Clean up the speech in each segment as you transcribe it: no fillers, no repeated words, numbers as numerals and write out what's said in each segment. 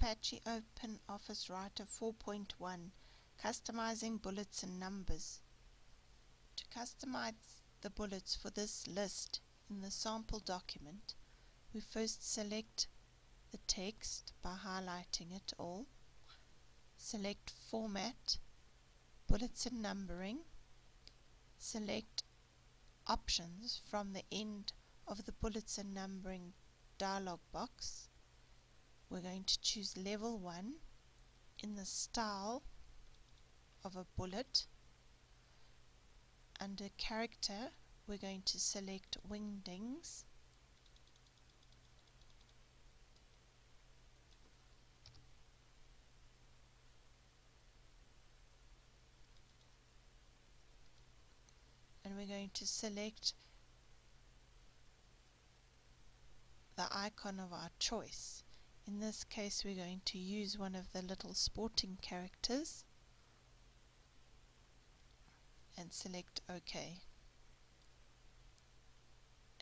Apache OpenOffice Writer 4.1 Customizing Bullets and Numbers. To customize the bullets for this list in the sample document, we first select the text by highlighting it all, select Format, Bullets and Numbering, select Options from the end of the Bullets and Numbering dialog box. We're going to choose level 1 in the style of a bullet. Under character, we're going to select wingdings. And we're going to select the icon of our choice. In this case, we're going to use one of the little sporting characters and select OK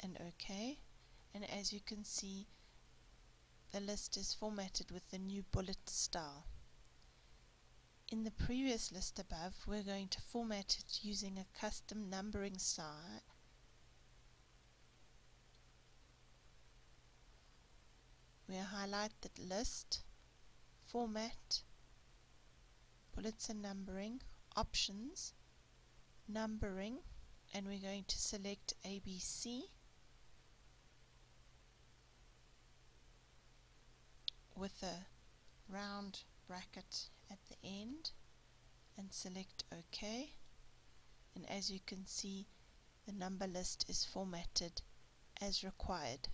and OK. And as you can see, the list is formatted with the new bullet style. In the previous list above, we're going to format it using a custom numbering style. We highlight the list, format, bullets and numbering, options, numbering, and we're going to select ABC with a round bracket at the end and select OK. And as you can see, the number list is formatted as required.